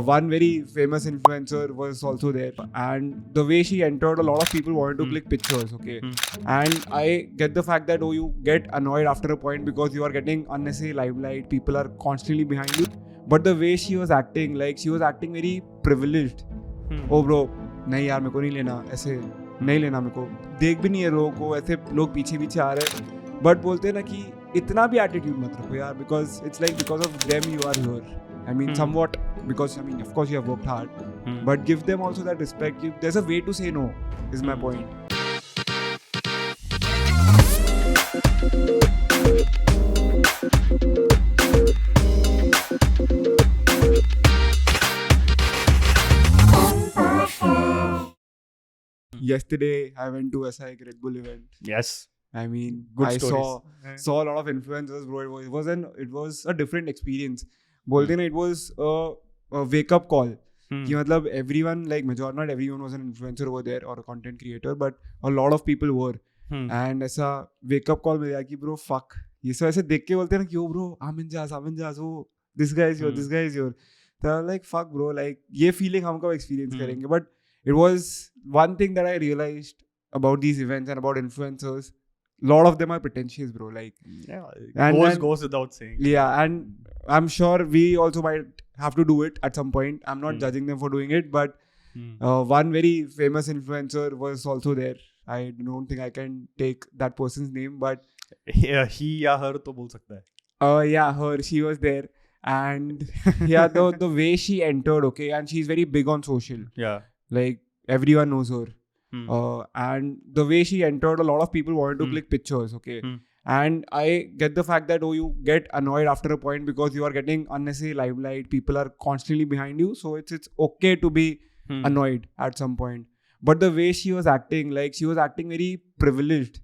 one very famous influencer was also there, and the way she entered, a lot of people wanted to click pictures, okay? And I get the fact that you get annoyed after a point because you are getting unnecessary limelight, people are constantly behind you, but the way she was acting, like she was acting very privileged. Oh bro, नहीं यार मेरे को नहीं लेना, ऐसे नहीं लेना, मेरे को देख भी नहीं है लोगों को, ऐसे लोग पीछे पीछे आ रहे हैं, बट बोलते हैं ना कि इतना भी एटीट्यूड मत रखो यार, because it's like because of them you are here. I mean, somewhat, because I mean, of course you have worked hard, but give them also that respect. There's a way to say no, is my point. Yesterday, I went to a Red Bull event. Yes. I mean, Good I stories. saw a lot of influencers, bro. It was a different experience. बोलते ना, it was a wake up call. कि मतलब everyone, like not everyone was an influencer over there or a content creator, but a lot of people were. And ऐसा wake up call मिल गया कि bro fuck, ये सब ऐसे देख के बोलते हैं ना कि oh bro, I'm in jazz, oh this guy is your. So I'm like fuck bro, like ये feeling हम कब experience करेंगे? But it was one thing that I realized about these events and about influencers. A lot of them are pretentious, bro. Like, Goes without saying. Yeah, and I'm sure we also might have to do it at some point. I'm not judging them for doing it, but one very famous influencer was also there. I don't think I can take that person's name, but he या her तो बोल सकता है. Yeah, her. She was there, and yeah, the way she entered, okay, and she's very big on social. Yeah, like everyone knows her. And the way she entered, a lot of people wanted to click pictures, okay? And I get the fact that you get annoyed after a point because you are getting unnecessary limelight, people are constantly behind you, so it's okay to be annoyed at some point. But the way she was acting, like she was acting very privileged.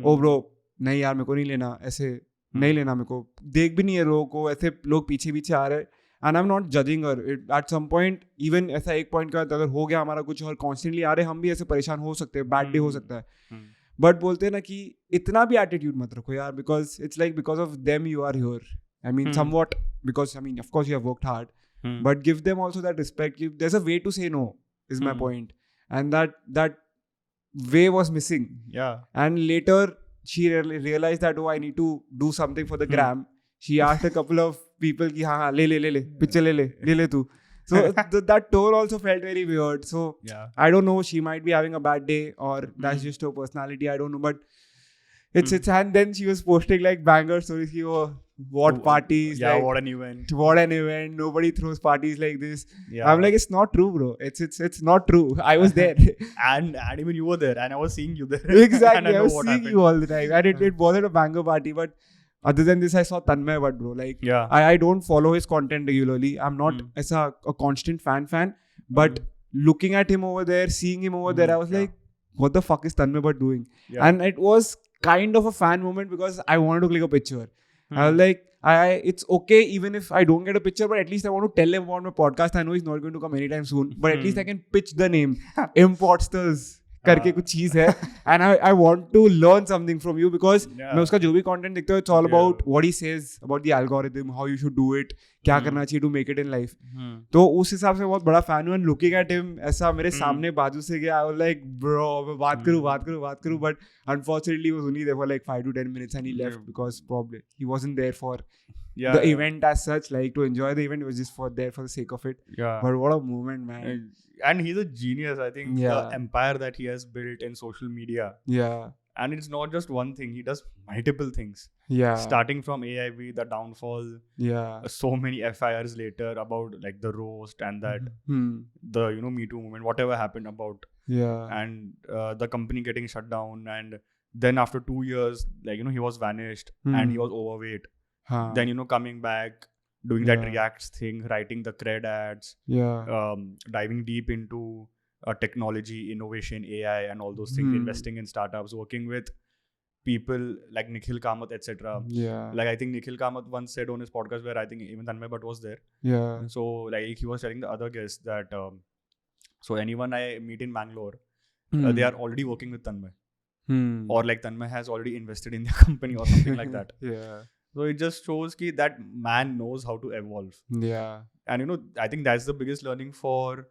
Oh bro, नहीं यार मेरे को नहीं लेना, ऐसे नहीं लेना, मेरे को देख भी नहीं है लोगों को, ऐसे लोग पीछे पीछे आ रहे हैं. And I'm not judging her. At some point, even ऐसा एक point के बाद अगर हो गया हमारा कुछ और constantly आ रहे, हम भी ऐसे परेशान हो सकते हैं, bad day हो सकता है. But बोलते हैं ना कि इतना भी attitude मत रखो यार, because it's like because of them you are here. I mean, somewhat, because I mean, of course you have worked hard, but give them also that respect. There's a way to say no, is my point. And that way was missing. Yeah. And later she realized that, oh, I need to do something for the gram. She asked a couple of people ki हाँ ले picture ले तू. So that tone also felt very weird. So yeah. I don't know, she might be having a bad day or that's just her personality, I don't know, but it's and then she was posting like banger stories ki what parties, yeah, like, what an event, nobody throws parties like this. Yeah. I'm like, it's not true, bro. It's not true. I was there. and even you were there and I was seeing you there. Exactly. I was seeing you all the time, and it wasn't a banger party, but other than this, I saw Tanmay Bhatt, bro. Like, yeah. I don't follow his content regularly. I'm not as a constant fan, but looking at him over there, seeing him over there, I was like, what the fuck is Tanmay Bhatt doing? Yeah. And it was kind of a fan moment because I wanted to click a picture. I was like, it's okay even if I don't get a picture, but at least I want to tell him about my podcast. I know he's not going to come anytime soon, but at least I can pitch the name. Imposters करके कुछ चीज है, and I want to learn something from you because मैं उसका जो भी content देखता हूँ, it's all about what he says about the algorithm, how you should do it, क्या करना चाहिए to make it in life. तो उस हिसाब से बहुत बड़ा fan हूँ, and looking at him ऐसा मेरे सामने बाजू से गया, I was like, bro, मैं बात करूँ, but unfortunately he was only there for like 5 to 10 minutes and he left because probably he wasn't there for the event as such, like to enjoy the event. It was just there for the sake of it. Yeah. But what a moment, man. And he's a genius. I think the empire that he has built in social media. Yeah. And it's not just one thing. He does multiple things. Yeah. Starting from AIV, the downfall. Yeah. So many FIRs later about like the roast and that the Me Too movement, whatever happened about. Yeah. And the company getting shut down, and then after 2 years, like he was vanished and he was overweight. Then coming back, doing that Reacts thing, writing the cred ads, diving deep into technology, innovation, AI, and all those things, investing in startups, working with people like Nikhil Kamath, etc. Yeah. Like I think Nikhil Kamath once said on his podcast, where I think even Tanmay Bhatt was there. Yeah. So like he was telling the other guests that so anyone I meet in Bangalore, they are already working with Tanmay. Or like Tanmay has already invested in their company or something like that. Yeah. So it just shows कि that man knows how to evolve. Yeah. And I think that's the biggest learning for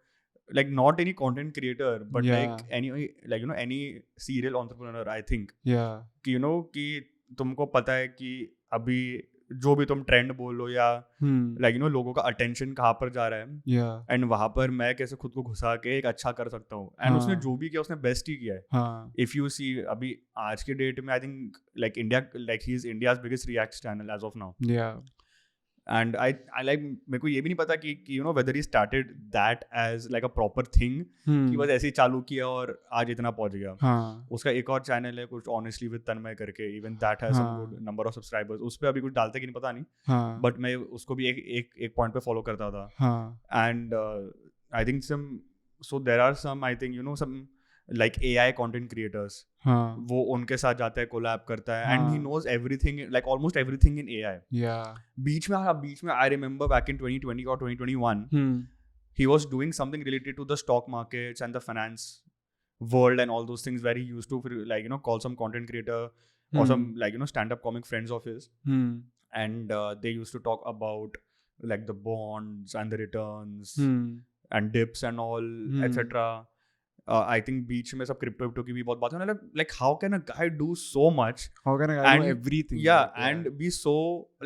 like not any content creator, but like any serial entrepreneur, I think. Yeah. कि कि तुमको पता है कि अभी जो भी तुम ट्रेंड बोलो या लाइक लोगों का अटेंशन कहाँ पर जा रहा है, एंड वहां पर मैं कैसे खुद को घुसा के एक अच्छा कर सकता हूँ, एंड उसने जो भी किया उसने बेस्ट ही किया है. इफ यू सी अभी आज के डेट में I think like India like he is India's biggest react channel as of now. And I like मेरे को ये भी नहीं पता कि whether he started that as like a proper thing कि बस ऐसे ही चालू किया और आज इतना पहुंच गया. उसका एक और चैनल है कुछ honestly with तन्मय करके, even that has some good number of subscribers. उस पे अभी कुछ डालते कि नहीं पता नहीं, but मैं उसको भी एक पॉइंट पे फॉलो करता था. And I think there are some I think some like AI content creators. वो उनके साथ जाता है, कोलैब करता है, and he knows everything, like almost everything in AI. बीच में I remember back in 2020 or 2021 he was doing something related to the stock markets and the finance world and all those things, where he used to like call some content creator or some like stand-up comic friends of his, and they used to talk about like the bonds and the returns and dips and all etc. I think बीच में सब crypto की भी बहुत बात है, like how can a guy do so much, how can a guy know everything, and be so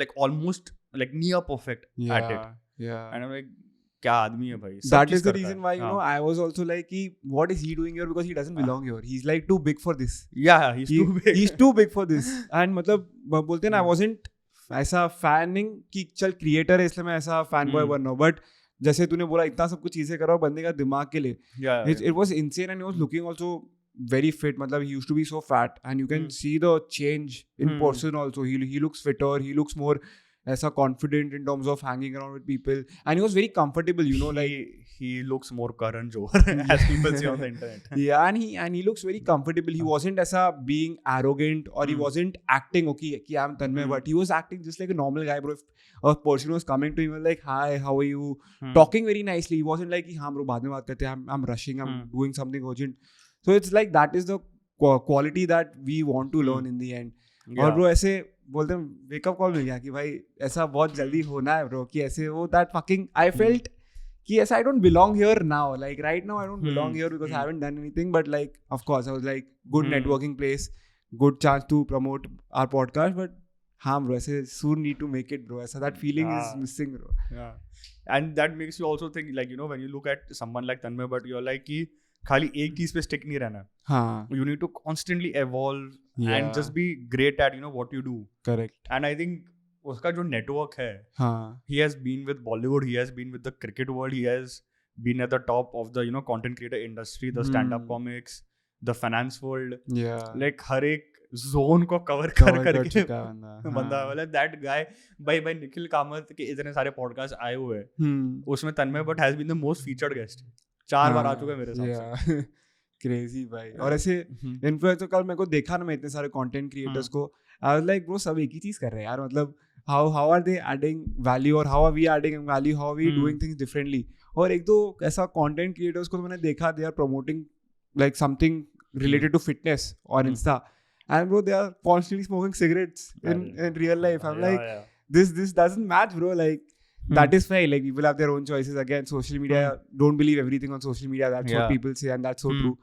like almost like near perfect at it. And I'm like क्या आदमी है भाई. That is the reason why I was also like what is he doing here, because he doesn't belong here. He's like too big for this. He's too big. He's too big for this. And मतलब बोलते हैं ना, I wasn't ऐसा fanning कि चल creator है इसलिए मैं ऐसा फैन बॉय बन रहा हूँ, बट जैसे तूने बोला इतना सब कुछ चीजें करो बंदे का दिमाग के लिए, it was insane. And he was looking also very fit. मतलब he used to be so fat, and you can see the change in person also. He looks fitter, he looks more ऐसा confident in terms of hanging around with people, and he was very comfortable, like he looks more Karan Johar as people see on the internet. and he looks very comfortable. He wasn't ऐसा being arrogant, or he wasn't acting okay कि I'm Tanmay, but he was acting just like a normal guy, bro. If a person was coming to him like hi, how are you, talking very nicely. He wasn't like हाँ bro बाद में बात करते हैं, I'm rushing, I'm doing something urgent. So it's like that is the quality that we want to learn in the end. और bro ऐसे बोलते हैं वेकअप कॉल मिल गया कि भाई ऐसा बहुत जल्दी होना है ब्रो, कि ऐसे वो दैट फकिंग आई फेल्ट कि ऐसा I don't belong here now, like right now I don't belong here because I haven't done anything, but like of course I was like good networking place, good chance to promote our podcast, but हाँ bro ऐसे soon need to make it bro, ऐसा that feeling is missing bro. And that makes you also think like when you look at someone like Tanmay, but you're like कि खाली एक चीज पे stick नहीं रहना. You need to constantly evolve and just be great at what you do. Correct. And I think उसका जो network है, he has been with Bollywood, he has been with the cricket world, he has been at the top of the content creator industry, the stand-up comics, the finance world. Like हर एक zone को cover करके बंदा वाला that guy. भाई निखिल कामत के इतने सारे podcast आए हुए हैं, उसमें Tanmay but has been the most featured guest. 4 बार आ चुका है मेरे साथ. क्रेजी भाई. और ऐसे इन्फ्लुएंसर कल मेरे को देखा ना, मैं इतने सारे कंटेंट क्रिएटर्स को, आई वाज लाइक ब्रो सब एक ही चीज कर रहे हैं यार. मतलब how are they adding value, और how are we adding value, how are we doing things differently. और एक दो ऐसा कंटेंट क्रिएटर्स को तो मैंने देखा, they are promoting like something related to fitness on insta, and bro they are constantly smoking cigarettes in real life. I'm like this doesn't match bro, like that is fine, like people have their own choices. Again, social media, don't believe everything on social media, that's what people say, and that's so true.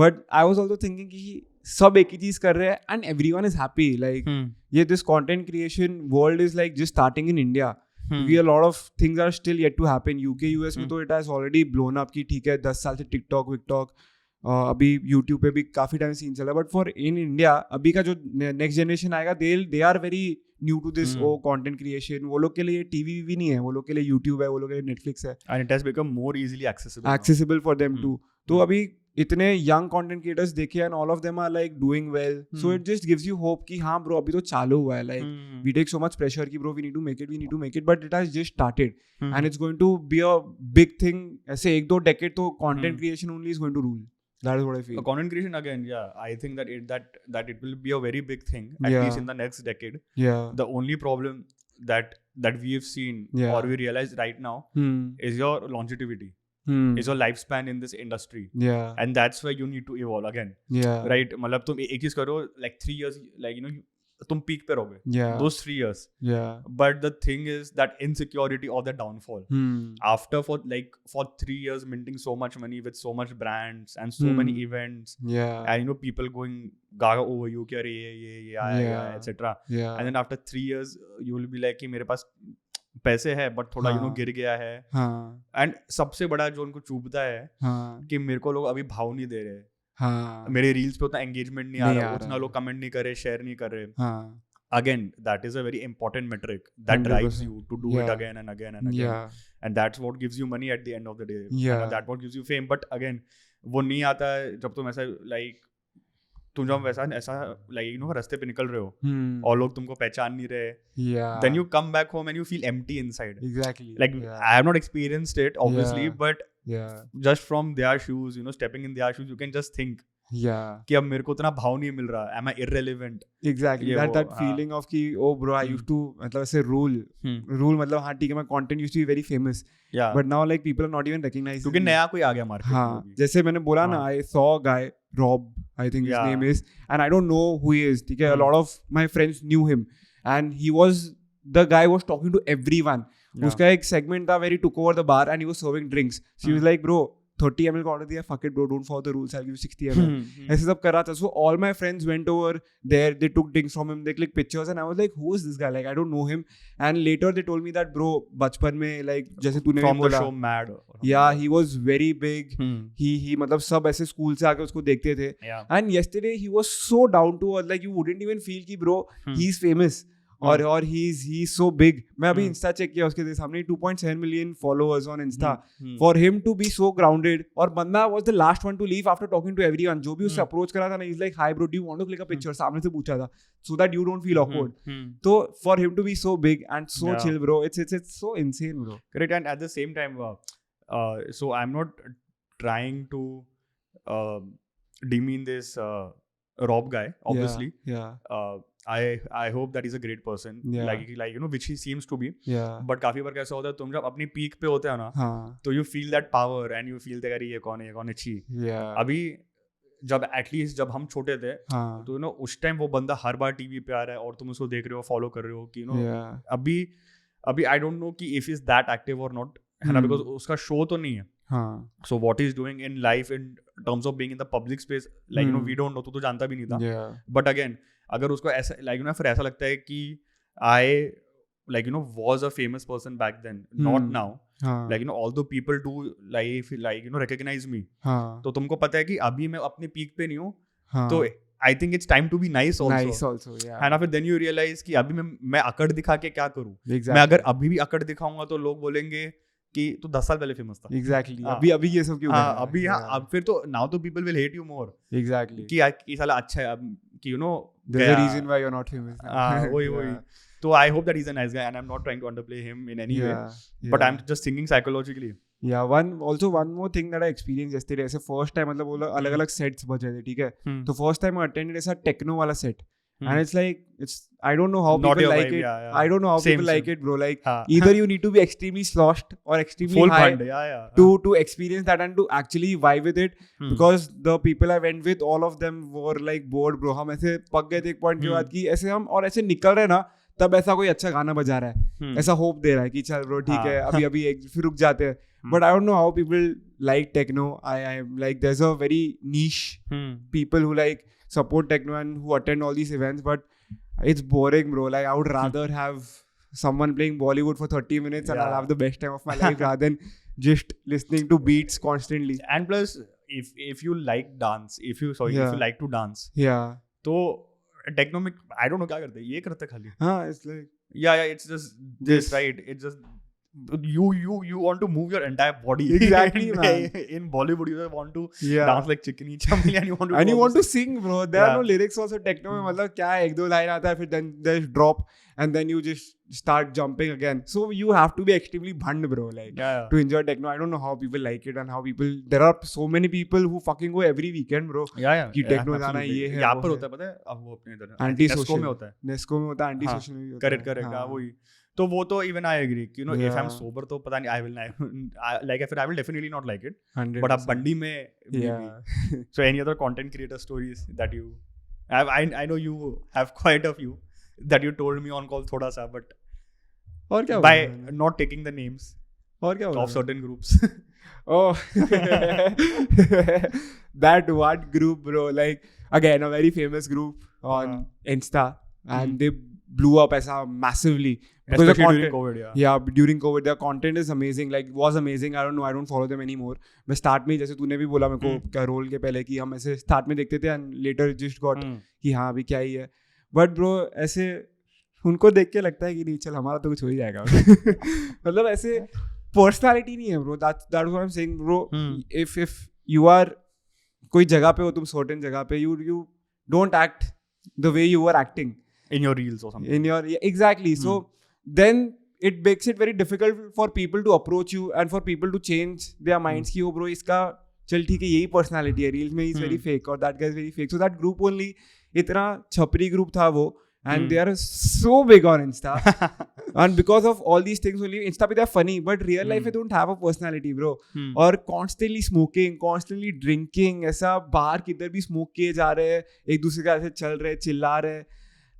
But I was also thinking कि सब एक ही चीज कर रहे हैं and everyone is happy, like ये this content creation world is like just starting in India. We a lot of things are still yet to happen. UK US में तो it has already blown up कि ठीक है 10 साल से TikTok WikTok, अभी YouTube पे भी काफी टाइम सीन चला, बट फॉर इन इंडिया अभी का जो नेक्स्ट जनरेशन आएगा, they are very new to this content creation. वो लोग के लिए टीवी भी नहीं है, वो लोग के लिए यूट्यूब है, वो लोग के लिए नेटफ्लिक्स है, and it has become more easily accessible for them too. तो अभी इतने यंग कंटेंट क्रिएटर्स देखे and all of them are like doing well. So it just gives you hope कि हाँ ब्रो अभी तो चालू हुआ है. Like we take so much pressure कि bro we need to make it, but it has just started and it's going to be a big thing. ऐसे 1-2 decade तो content creation only is going to rule. That is what I feel. Content creation again, I think that it will be a very big thing, at least in the next decade. The only problem that we have seen or we realize right now is your longevity, is your lifespan in this industry. And that's where you need to evolve again. Right? मतलब तुम एक चीज करो like 3 years, like तुम peak पे रहोगे. Yeah. Those 3 years. Yeah. But the thing is that insecurity of the downfall. After for 3 years minting so much money with so much brands and so many events. Yeah. And you know people going gaga over you कि अरे ये आया etc. Yeah. And then after 3 years you will be like कि मेरे पास पैसे है but थोड़ा गिर गया है. एंड सबसे बड़ा जो उनको चुभता है कि मेरे को लोग अभी भाव नहीं दे रहे. मेरे रील्स पे उतना एंगेजमेंट नहीं आ रहा, उतना लोग कमेंट नहीं कर रहे, शेयर नहीं कर रहे. Again, that is a very important metric that 100%. Drives you to do it again and again and again. And that's what gives you money at the end of the day. That what gives you fame. But again, वो नहीं आता है जब तुम ऐसा तुम जब ऐसा रास्ते पे निकल रहे हो और लोग तुमको पहचान नहीं रहे. Then you come back home and you feel empty inside. Exactly. I have not experienced it obviously, but just from their shoes, stepping in their shoes, you can just think कि अब मेरे को उतना भाव नहीं मिल रहा. Am I irrelevant? Exactly. That feeling of कि oh bro, I used to मतलब ऐसे rule मतलब हाँ ठीक है मैं content used to be very famous. But now like people are not even recognizing. क्योंकि नया कोई आ गया मार्केट में. हाँ जैसे मैंने बोला ना, I saw a guy Rob, I think his name is, and I don't know who he is. ठीक है, a lot of my friends knew him, and he was the guy was talking to everyone. उसका एक segment था where he took over the bar and he was serving drinks. So he was like, bro, 30 ml का order दिया, fuck it bro, don't follow the rules, I'll give you 60 ml. ऐसे सब कर रहा था. So all my friends went over there, they took drinks from him, they clicked pictures, and I was like, who is this guy? Like I don't know him. And later they told me that bro, बचपन में like जैसे तूने भी बोला, from the show Mad. Yeah, he was very big. He मतलब सब ऐसे school से आके उसको देखते थे. And yesterday he was so down to earth, like you wouldn't even feel कि bro, he's famous. और he's so big. मैं अभी इंस्टा चेक किया, उसके सामने 2.7 million followers on Insta. For him to be so grounded, और बंदा was the last one to leave after talking to everyone. जो भी उससे अप्रोच करा था ना, he's like, hi bro, do you want to click a picture? सामने से पूछा था, so that you don't feel awkward. तो for him to be so big and so chill, bro, it's so insane, bro. Correct. And at the same time, so I'm not trying to demean this Rob guy, obviously. I hope that he's a great person, like which he seems to be. But काफी बार कैसा होता है, तुम जब अपनी peak पे होते हो ना, तो you feel that power and you feel that ये कौन है छी. अभी जब एटलीस्ट जब हम छोटे थे तो उस टाइम वो बंदा हर बार टीवी पे आ रहा है और तुम उसको देख रहे हो, फॉलो कर रहे हो कि अभी आई डोंट नो कि इफ इज दैट एक्टिव और नॉट, है ना, बिकॉज उसका शो तो नहीं है. So what he's doing in life in terms of being in the public space, like we don't know, तू तो जानता भी नहीं था. But again, अगर उसको ऐसा फिर ऐसा लगता है कि I was a famous person back then, not now. Although people do recognize me, तो तुमको पता है कि अभी मैं अपने पीक पे नहीं हूँ, तो I think it's time to be nice also. And फिर then you realize कि अभी मैं अकड़ दिखा के क्या करूँ. मैं अगर अभी भी अकड़ दिखाऊंगा तो लोग बोलेंगे कि तू 10 साल पहले फेमस था. Exactly. अभी ये सब क्यों? अभी अब फिर तो now तो people will hate you more. Exactly. कि ये साला अच्छा है, कि there's a reason why you're not famous now. वही. So I hope that he's a nice guy and I'm not trying to underplay him in any way. But I'm just thinking psychologically. Yeah, one more thing that I experienced yesterday. ऐसे first time मतलब वो अलग-अलग sets बचे थे, ठीक है? तो first time I attended ऐसा techno वाला set. And it's like, I don't know how people like it. I don't know how people like it, bro. Like either you need to be extremely sloshed or extremely full high to experience that and to actually vibe with it. Because the people I went with, all of them were like bored, bro. हम ऐसे पक गए थे एक point के बाद कि ऐसे हम और ऐसे निकल रहे ना, तब ऐसा कोई अच्छा गाना बजा रहा है, ऐसा hope दे रहा है कि चल bro ठीक है, अभी फिर रुक जाते हैं. But I don't know how people like techno. I like there's a very niche people who like support techno and who attend all these events, but it's boring, bro. Like I would rather have someone playing Bollywood for 30 minutes and I'll have the best time of my life rather than just listening to beats constantly. And plus, if you like dance, if you like to dance, तो techno में I don't know क्या करते हैं, ये करते खाली. It's like it's just this, right? It's just you want to move your entire body. Exactly, man. In Bollywood you just want to dance like chickeny chameli and you want to sing, bro. There are no lyrics also. Techno में मतलब क्या है, एक दो line आता है, फिर then there's drop and then you just start jumping again. So you have to be extremely bhand, bro, like to enjoy techno. I don't know how people like it and how people, there are so many people who fucking go every weekend, bro. कि techno जाना ये है, यहाँ पर होता है पता है, अब वो अपने इधर anti-social में होता है, नेस्को में होता है, anti-social में होता है. correct वही. तो वो तो even I agree, if I'm sober तो पता नहीं, I will definitely not like it. 100%. But अब बंडी में maybe. So any other content creator stories that you have? I know you have quite a few. that you told me on call thoda sa, but और क्या by बोला मैंने? not taking the names और क्या बोला of certain groups. Oh, that one group, bro. Like, again, a very famous group on Insta, and they blew up as a massively. Because the Especially during content, COVID, yeah. yeah, during COVID, their content is amazing. Like, was amazing. I don't know. I don't follow them anymore. मैं start में जैसे तूने भी बोला मेरे को क्या role के पहले कि हम ऐसे start में देखते थे and later just got कि हाँ अभी क्या ही है. But bro, ऐसे उनको देख के लगता है कि नहीं चल हमारा तो कुछ हो ही जाएगा. मतलब ऐसे पर्सनालिटी नहीं है bro. That's what I'm saying, bro. If you are कोई जगह पे हो तुम certain जगह पे you don't act the way you were acting in your reels or something. in your exactly. So then it makes it very difficult for people to approach you and for people to change their minds कि oh bro इसका चल ठीक है यही personality है reels में is very fake or that guy is very fake. So that group only इतना छपरी group था वो. And they are so big on Insta. And because of all these things only, Insta पे they are funny, but real life they don't have a personality, bro. और constantly smoking, constantly drinking, ऐसा बाहर किधर भी smoke किए जा रहे हैं, एक दूसरे का ऐसे चल रहे, चिल्ला रहे.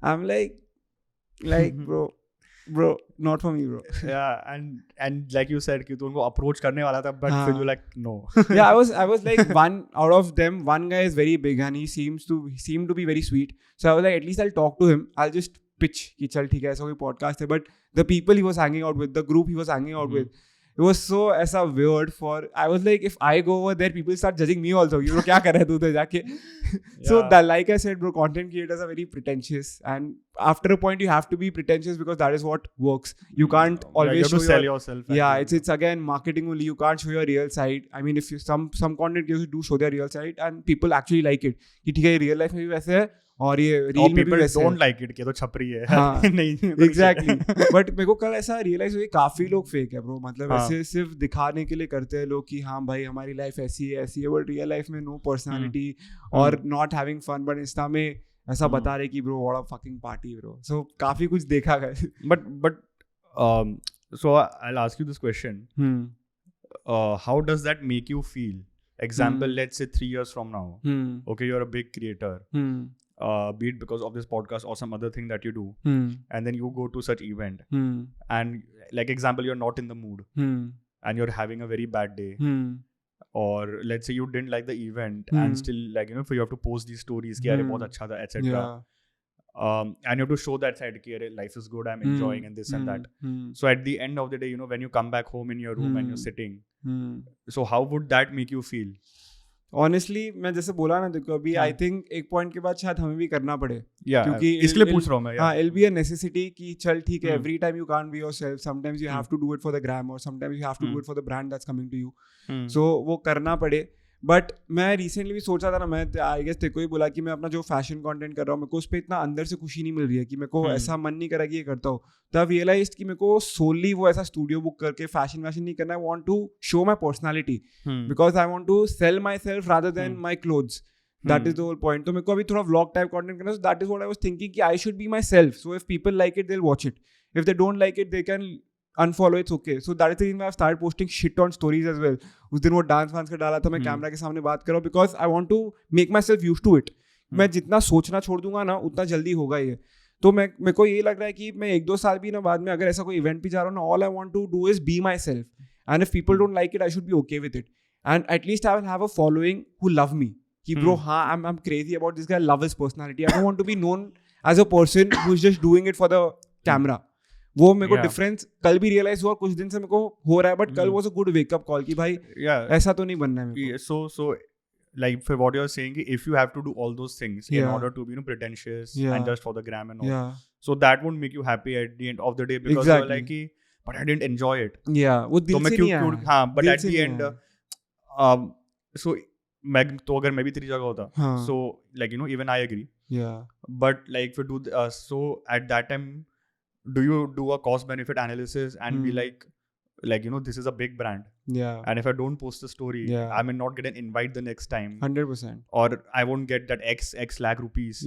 I'm like bro, not for me, bro. Yeah, and like you said कि तू उनको approach करने वाला था, but फिर you like no. Yeah, I was like one out of them. One guy is very big and he seemed to be very sweet. So I was like, at least I'll talk to him. I'll just pitch कि चल ठीक है ऐसा कोई podcast है. But the people he was hanging out with, the group he was hanging out with, it was so ऐसा weird for. I was like, if I go over there, people start judging me also. You know क्या कर रहा है तू उधर जाके? So that, like I said, bro, content creators are very pretentious, and after a point you have to be pretentious because that is what works. You can't always you have to show sell yourself. Yeah, it's again marketing only. You can't show your real side. I mean, if you some content creators do show their real side and people actually like it. कि ठीक है real life में भी वैसे है और ये reel में भी वैसे don't like it कि तो छपरी है. हाँ, नहीं exactly. But मेरे को कल ऐसा रियलाइज हुई काफी लोग फेक है ब्रो. मतलब ऐसे सिर्फ दिखाने के लिए करते हैं लोग कि हाँ भाई हमारी लाइफ ऐसी है बट रियल लाइफ में नो पर्सनालिटी और not having fun. But insta में ऐसा बता रहे कि bro what a fucking party bro. So काफी कुछ देखा गया. But so I'll ask you this question. How does that make you feel? Example, let's say 3 years from now. Okay, you're a big creator. Be it because of this podcast or some other thing that you do, and then you go to such event, and like example, you're not in the mood, and you're having a very bad day, or let's say you didn't like the event, and still like you have to post these stories, कि अरे बहुत अच्छा था, etc. And you have to show that side, कि अरे life is good, I'm enjoying and this and that. So at the end of the day, when you come back home in your room and you're sitting, so how would that make you feel? Honestly, मैं जैसे बोला ना देखो अभी I think एक point के बाद शायद हमें भी करना पड़े. क्योंकि इसलिए पूछ रहा हूँ मैं. हाँ, it'll be a necessity कि चल ठीक है every time you can't be yourself. Sometimes you have to do it for the gram or sometimes you have to do it for the brand that's coming to you. So वो करना पड़े. But मैं recently भी सोचा था ना, मैं I guess तेरे को ही बोला कि मैं अपना जो फैशन कंटेंट कर रहा हूँ मेरे को उस पर इतना अंदर से खुशी नहीं मिल रही है कि मेरे को ऐसा मन नहीं करा कि ये करता हूँ. तब रियलाइज कि मेरे को सोली वो ऐसा स्टूडियो बुक करके फैशन नहीं करना. I want to show my personality because I want to sell my self rather than my clothes. That is the whole point. तो मेरे को अभी थोड़ा व्लॉग टाइप कंटेंट करना. So that is what I was thinking कि I should be my self. So if people like it they will watch it. If they don't like it they can unfollow, it's okay. So that is the reason why I've started posting shit on stories as well. उस दिन वो dance वांस का डाला था, मैं camera के सामने बात कर रहा हूँ because I want to make myself used to it. मैं जितना सोचना छोड़ दूंगा ना उतना जल्दी होगा ये. तो मेरे को ये लग रहा है कि मैं 1-2 साल भी ना बाद में अगर ऐसा कोई इवेंट भी जा रहा हूँ ना, all I want to do is be myself. And if people don't like it, I should be okay with it. And at least I will have a following who love me. कि bro हाँ I'm crazy about this guy, love his personality. I don't want to be known as a person who is just doing it for the camera. वो मेरे को difference कल भी realise हुआ, कुछ दिन से मेरे को हो रहा है. बट कल was a good wake up call कि भाई ऐसा तो नहीं बनना है मेरे को. So like for what you're saying, if you have to do all those things in order to be pretentious and just for the gram and all, so that won't make you happy at the end of the day because you're like but I didn't enjoy it. वो दिल से नहीं आया. हाँ, but at the end so मैं तो अगर मैं भी तेरी जगह होता, so like even I agree. But like for do so at that time, do you do a cost benefit analysis and be like this is a big brand, and if I don't post the story, I may not get an invite the next time 100%, or I won't get that x lakh rupees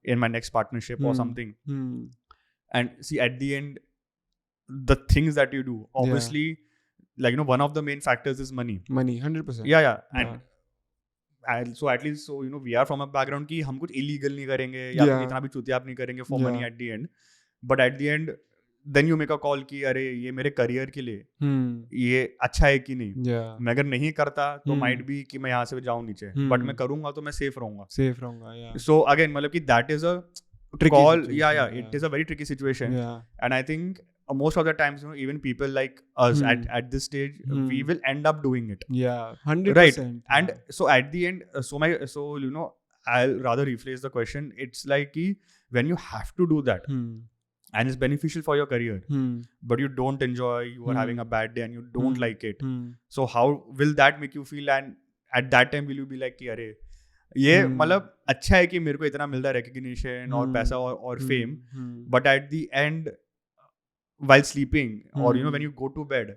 in my next partnership or something. And see, at the end, the things that you do, obviously, like one of the main factors is money 100%. and so at least so you know we are from a background कि हम कुछ illegal नहीं करेंगे या Yeah. इतना भी चुतियाप नहीं करेंगे for money Yeah. at the end, but at the end then you make a call कि अरे ये मेरे करियर के लिए ये अच्छा है कि नहीं. Yeah. मैं अगर नहीं करता तो might be कि मैं यहाँ से जाऊँ नीचे, but मैं करूँगा तो मैं safe रहूँगा. Yeah. So again मतलब कि that is a Tricky call. situation, Yeah, it is a very tricky situation. Yeah. And I think most of the times, you know, even people like us at this stage, we will end up doing it. Yeah, 100%. Right. And so at the end, so you know, I'll rather rephrase the question. It's like when you have to do that, and it's beneficial for your career, but you don't enjoy, you are having a bad day and you don't like it. So how will that make you feel? And at that time, will you be like, अरे ये मतलब अच्छा है कि मेरे को इतना मिल रहा है recognition और पैसा और fame, but at the end, while sleeping or you know when you go to bed,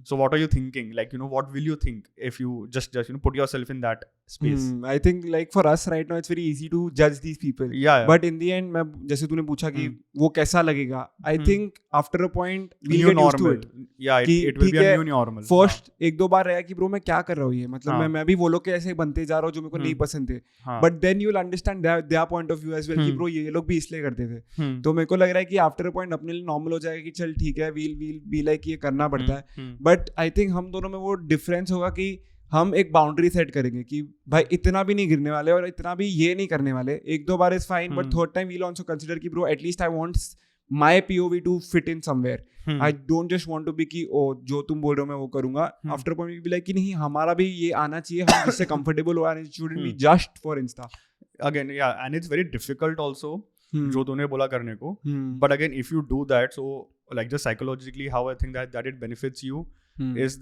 so what are you thinking? Like, you know, what will you think if you just you know put yourself in that space? I think like for us right now it's very easy to judge these people. Yeah. But in the end, मैं जैसे तूने पूछा कि वो कैसा लगेगा, I think after a point we'll new get used to it. Yeah, it will be a new normal. First एक दो बार रहेगा कि bro मैं क्या कर रहा हूँ ये, मतलब मैं भी वो लोग के ऐसे बनते जा रहा हूँ जो मेरे को नहीं पसंद थे. But then you'll understand their point of view as well कि bro ये लोग भी इसलिए करते थे. तो मेरे को लग रहा है कि after a point अपने लिए normal हो जाएगा कि चल ठीक है, we'll be like ये करना पड़ता है. But I think हम दोनों में वो difference होगा कि हम एक बाउंड्री सेट करेंगे कि भाई इतना भी नहीं गिरने वाले और इतना भी ये नहीं करने वाले. एक दो बार is fine, but third time we'll also consider कि bro at least I want my POV to fit in somewhere. I don't just want to be कि ओ जो तुम बोल रहे हो मैं वो करूंगा. आफ्टर पॉइंट बी लाइक कि नहीं हमारा भी ये आना चाहिए, हम जिससे कंफर्टेबल हो, and it shouldn't be just for insta. Again या and it's very difficult also जो तूने बोला करने को, but again if you do that, so like just psychologically how I think that it benefits you is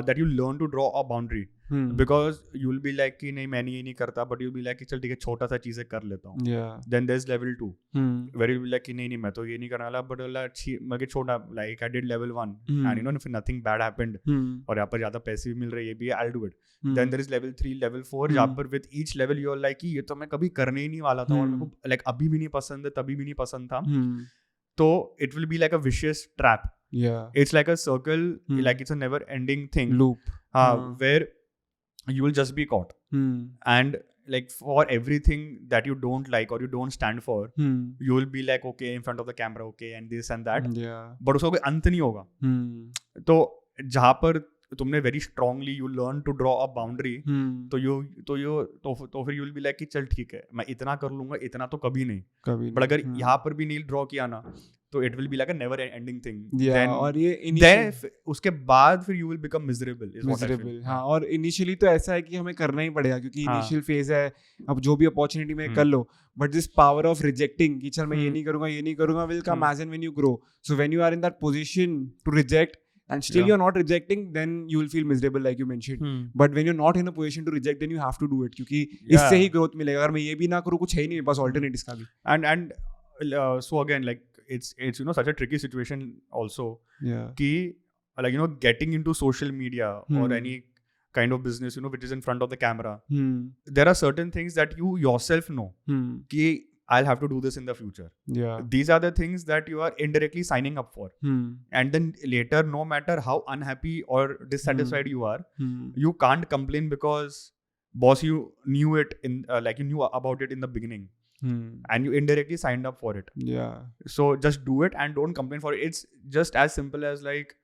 that you learn to draw a boundary, because you'll be like कि नहीं मैं ये नहीं करता, but you'll be like कि चल ठीक है छोटा सा चीजें कर लेता हूँ. Then there's level 2 where you'll be like कि नहीं मैं तो ये नहीं करने वाला, but अच्छी मैं छोटा like I did level 1 and you know if nothing bad happened और यहाँ पर ज्यादा पैसे भी मिल रहे, ये भी I'll do it. Then there is level 3 level 4 जहाँ पर with each level you're like कि ये तो मैं कभी करने ही नहीं वाला था और मेरे को like अभी भी नहीं पसंद है, तभी भी नहीं पसंद था. तो it will be like a vicious trap. Yeah, it's like a circle, like it's a never ending thing, loop, where you will just be caught, and like for everything that you don't like or you don't stand for, you will be like okay in front of the camera, okay and this and that, but उसका कोई अंत नहीं होगा. तो जहाँ पर तुमने very strongly you learn to draw a boundary, तो फिर you will be like कि चल ठीक है मैं इतना कर लूंगा, इतना तो कभी नहीं. but अगर यहाँ पर भी नहीं draw किया ना, तो it will be like a never ending thing. Then, और ये then उसके बाद फिर you will become miserable is what I feel. हाँ, और initially तो ऐसा है कि हमें करना ही पड़ेगा क्योंकि initial phase है, अब जो भी opportunity में कर लो, but this power of rejecting कि चल मैं ये नहीं करूँगा will come as and when you grow. So when you are in that position to reject and still you're not rejecting, then you will feel miserable like you mentioned. But when you're not in a position to reject, then you have to do it क्योंकि इससे ही growth मिलेगा. अगर मैं ये भी ना करूँ कुछ है ही नहीं, बस alternate इसका भी. And so again like it's you know such a tricky situation also. कि like you know getting into social media or any kind of business you know which is in front of the camera, there are certain things that you yourself know कि I'll have to do this in the future. These are the things that you are indirectly signing up for, and then later no matter how unhappy or dissatisfied you are, you can't complain because boss you knew it in like you knew about it in the beginning. And you indirectly signed up for it. So just do it and don't complain for it. It's just as simple as like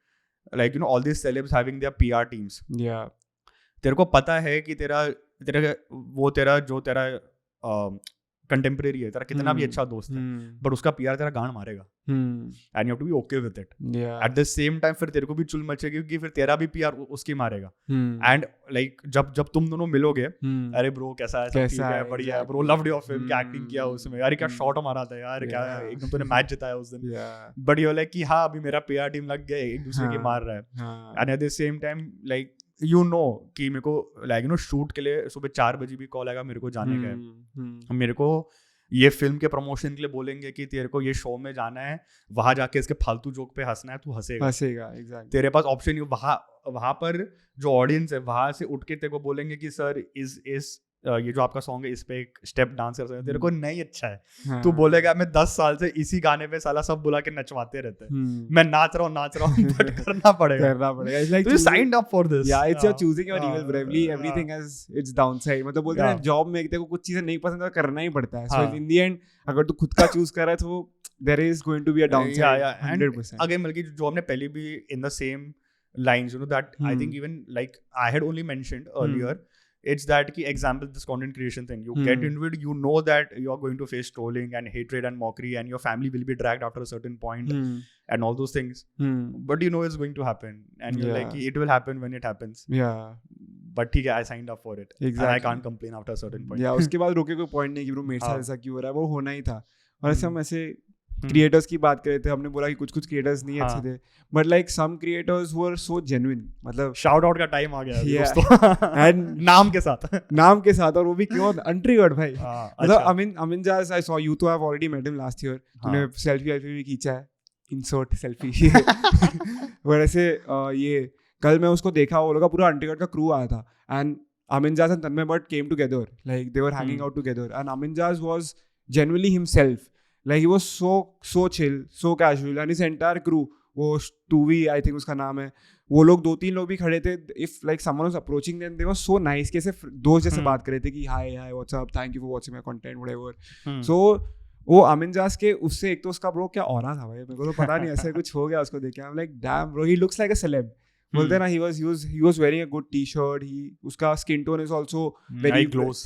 you know all these celebs having their PR teams. तेरे को पता है कि तेरा contemporary है, तेरा कितना भी अच्छा दोस्त है, बट उसका पीआर तेरा गांड मारेगा, and you have to be okay with it. At the same time फिर तेरे को भी चुल मचेगी क्योंकि फिर तेरा भी पीआर उसकी मारेगा. एंड लाइक जब तुम दोनों मिलोगे, अरे ब्रो कैसा है, बढ़िया है ब्रो, लव्ड योर फिल्म, क्या एक्टिंग किया उसमें, अरे क्या शॉट मारा था यार, क्या एकदम तूने मैच जिताया उस दिन. बट यू लाइक कि हाँ अभी मेरा पीआर टीम लग गया, एक दूसरे की मार रहा है. And eight the same time like you know कि मेरे को लाइक यू नो शूट के लिए सुबह 4 बजे भी कॉल आएगा, मेरे को जाने का है, मेरे को ये फिल्म के प्रमोशन के लिए बोलेंगे कि तेरे को ये शो में जाना है, वहां जाके इसके फालतू जोक पे हंसना है, तू हंसेगा. exactly. तेरे पास ऑप्शन नहीं, वहां पर जो ऑडियंस है वहां से उठ के तेरे को बोलेंगे कि सर इस ये जो आपका सॉन्ग है इस पे एक स्टेप डांस कर सकते हैं, तेरे को नहीं अच्छा है, तू बोलेगा मैं 10 साल से इसी गाने पे साला सब बुला के नचवाते रहते हैं, मैं नाच रहा हूँ बट करना पड़ेगा It's like you signed up for this. Yeah, it's your choosing your evil bravely. Everything has its downside. मतलब बोलते हैं जॉब में तेरे को कुछ चीजें नहीं पसंद है करना ही पड़ता है. So in the end अगर तू खुद का चूज कर रहा है तो there is going to be a downside. 100%. Again मतलब जो हमने पहले भी in the same lines, you know, that I think even like I had only mentioned earlier, it's that ki example, this content creation thing, you get into it, you know that you are going to face trolling and hatred and mockery and your family will be dragged after a certain point and all those things, but you know it's going to happen and you're like it will happen when it happens. But ठीक है, I signed up for it. Exactly. And I can't complain after a certain point. उसके बाद रोके कोई point नहीं कि bro मेरे साथ ऐसा क्यों हो रहा है, वो होना ही था. और ऐसे हम ऐसे क्रिएटर्स की बात कर रहे थे, हमने बोला कि कुछ क्रिएटर्स नहीं अच्छे थे, but like some creators were so genuine. मतलब शाउट आउट का टाइम आ गया दोस्तों. एंड नाम के साथ, और वो भी क्यों अनट्रिगर्ड भाई. मतलब Amin Jaz, I saw you तो have already met him last year, तूने सेल्फी भी खींचा है, इंसर्ट सेल्फी. वैसे ये कल मैं उसको देखा, वो लोग का पूरा अनट्रिगर्ड का क्रू आया था and Amin Jaz and Tanmay Bhatt came together, like they were hanging out together, and Amin Jaz was genuinely himself. Like he was so chill, so casual, and his entire crew, वो Tuvi I think उसका नाम है, वो लोग 2-3 लोग भी खड़े थे. If like someone was approaching them, they were so nice, कैसे दोस्त जैसे बात कर रहे थे कि hi what's up, thank you for watching my content, whatever. So वो अमिन जाज के उससे एक तो उसका ब्रो क्या ऑरा था भाई, मेरे को तो पता नहीं, ऐसे कुछ हो गया उसको देख के. I'm like damn bro, he looks like a celeb. बोलते हैं ना, he was wearing a good t-shirt, उसका skin tone is also very glows.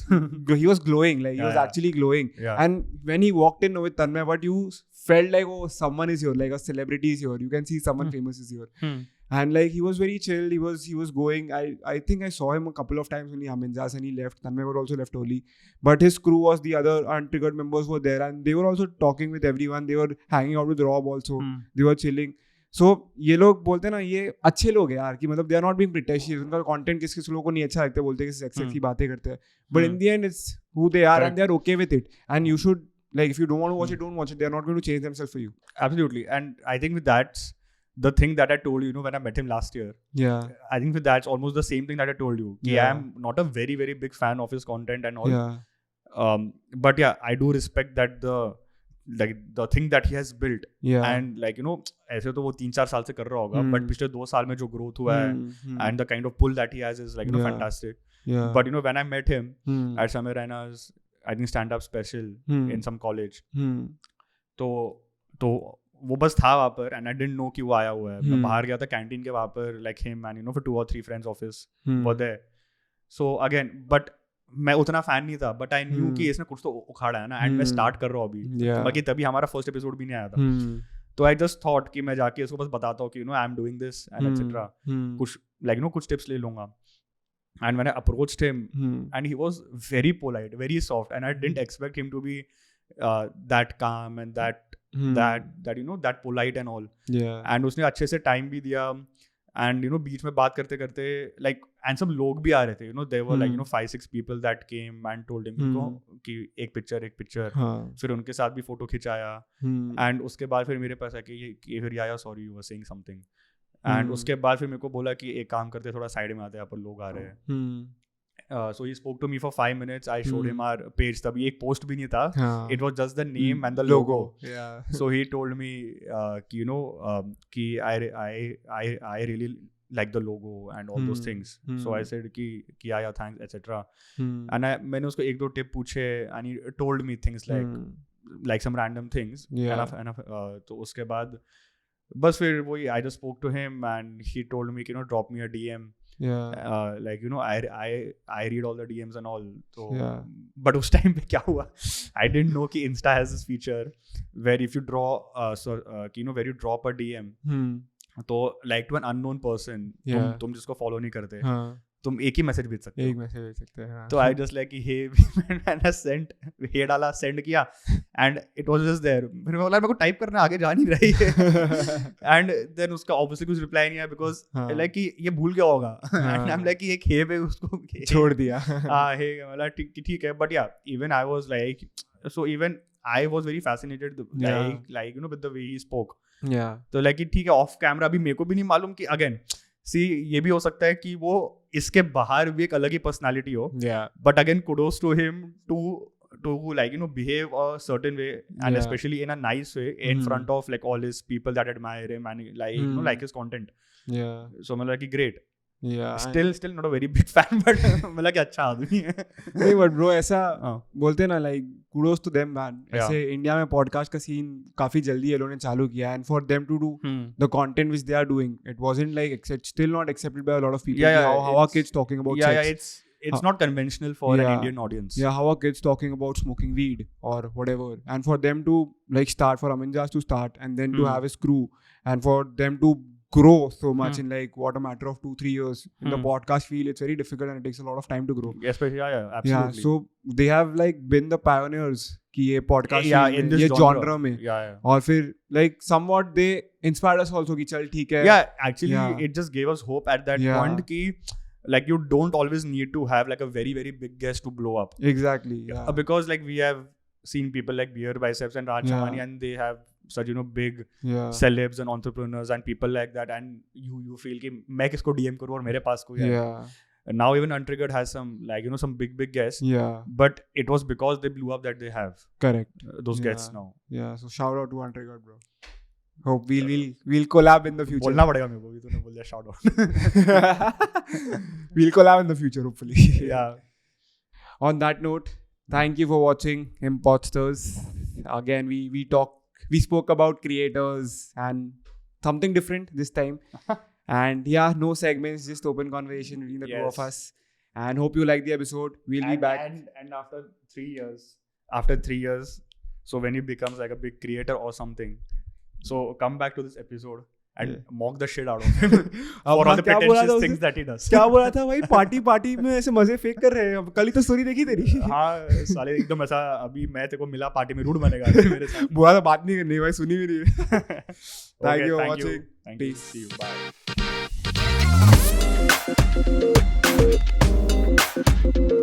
He was glowing, like he was actually glowing. And when he walked in with Tanmay, but you felt like someone is here, like a celebrity is here, you can see someone famous is here. And like he was very chill, he was going, I think I saw him a couple of times only, Amin Jaz, and he left. Tanmay were also left early, but his crew was, the other Untriggered members were there, and they were also talking with everyone. They were hanging out with Rob also. They were chilling. So ये लोग बोलते हैं ना, ये अच्छे लोग हैं यार, कि मतलब they are not being pretentious. उनका content किस लोगों को नहीं अच्छा लगता, बोलते हैं कि sex की बातें करते हैं, but in the end it's who they are. Correct. And they are okay with it, and you should, like, if you don't want to watch it, don't watch it. They are not going to change themselves for you. Absolutely. And I think with that, the thing that I told you, when I met him last year, I think with that's almost the same thing that I told you. I am not a very very big fan of his content and all. But yeah, I do respect that the thing that he has built, and like ऐसे तो वो 3-4 साल से कर रहा होगा, but पिछले 2 साल में जो growth हुआ है and the kind of pull that he has is like fantastic. But when I met him at Samir Raina's I think stand up special in some college, तो वो बस था वहाँ पर, and I didn't know कि वो आया हुआ है. मैं बाहर गया था कैंटीन के वहाँ पर, like him and for 2 or 3 friends of his were there. So again, but मैं उतना फैन नहीं था, बट आई न्यू कि इसने कुछ तो उखाड़ा है ना, एंड मैं स्टार्ट कर रहा हूँ अभी, बाकी तभी हमारा फर्स्ट एपिसोड भी नहीं आया था. तो आई जस्ट थॉट कि मैं जाके इसको बस बताता हूँ कि I am doing this and etcetera, कुछ लाइक कुछ टिप्स ले लूंगा. And when I approached him and he was very polite, very soft, and I didn't expect him to be that calm and that polite and all. And उसने अच्छे से time भी दिया, and बीच में बात करते करते like and some लोग भी आ रहे थे, there were like 5-6 people that came and told him कि एक पिक्चर फिर उनके साथ भी फोटो खिंचाया. and उसके बाद फिर मेरे पास आके ये फिर आया, sorry you were saying something. and उसके बाद फिर मेरे को बोला कि एक काम करते, थोड़ा साइड में आते, यहाँ पर लोग आ रहे हैं. So he spoke to me for 5 minutes. I showed him our page. तभी एक post भी नहीं था. It was just the name and the logo. So he told me कि कि I really like the logo and all those things. So I said कि yeah thanks etc. And मैंने उसको 1-2 टिप पूछे, and he told me things like some random things. तो उसके बाद बस फिर वही I just spoke to him and he told me drop me a DM. like I read all the DMs and all. So but उस time पे क्या हुआ, I didn't know कि Insta has this feature where if you draw where you drop a DM, तो like to an unknown person, तुम जिसको follow नहीं करते, तुम एक ही मैसेज भेज सकते हो. तो आई जस्ट लाइक कि हे, मैंने सेंड हे डाला, सेंड किया, and it was just there. फिर मैं बोला मेरे को टाइप करना आगे जा नहीं रही है. एंड देन उसका ऑब्वियसली कुछ रिप्लाई नहीं आया, बिकॉज लाइक कि ये भूल गया होगा. एंड आई एम लाइक कि एक हे पे उसको छोड़ दिया. हाँ हे, मतलब ठीक है. बट या even I was like, so even I was very fascinated like with the way he spoke. तो लाइक कि ठीक है, ऑफ कैमरा भी मेरे को भी नहीं मालूम कि अगेन सी ये भी हो सकता है कि वो इसके बाहर भी एक अलग ही पर्सनालिटी हो, but again kudos to him to like behave a certain way, and especially in a nice way in front of like all his people that admire him and like like his content. So I'm like great. Still not a very big fan, but मतलब कि अच्छा आदमी है. नहीं but bro ऐसा बोलते ना like kudos to them man. ऐसे इंडिया में पॉडकास्ट का सीन काफी जल्दी ये लोगों ने चालू किया, and for them to do the content which they are doing, it wasn't like still not accepted by a lot of people. How are kids talking about sex? It's not conventional for an Indian audience. How are kids talking about smoking weed or whatever? And for them to like start, for Aminjas to start and then to have his crew, and for them to grow so much in like what a matter of 2-3 years in the podcast field, it's very difficult and it takes a lot of time to grow. Especially absolutely. So they have like been the pioneers कि ये podcast in this genre में. और फिर like somewhat they inspired us also कि चल ठीक है. Actually it just gave us hope at that point कि like you don't always need to have like a very very big guest to blow up. Exactly. Because like we have seen people like Beer Biceps and Raj Shamani, and they have such big celebs and entrepreneurs and people like that, and you feel कि मैं किसको DM करूँ और मेरे पास कोई है. Now even Untriggered has some like some big guests. But it was because they blew up that they have those guests now. So shout out to Untriggered bro. Hope we'll collab in the future. बोलना पड़ेगा मेरे को, तूने बोल दिया shout out. We'll collab in the future hopefully. On that note, thank you for watching Imposters. Again, we spoke about creators and something different this time. And no segments, just open conversation between the two of us. And hope you like the episode. We'll be back. And after 3 years, so when he becomes like a big creator or something, so come back to this episode and mock the shit out of him for all the pretentious things that he does. क्या बोला था भाई? Party में ऐसे मजे fake कर रहे हैं. कल ही तो स्टोरी देखी तेरी. हाँ साले एकदम ऐसा, अभी मैं तेरे को मिला पार्टी में रूड बनेगा मेरे साथ. बुरा तो बात नहीं करनी भाई, सुनी भी नहीं. Thank you for watching. Peace. See you. Bye.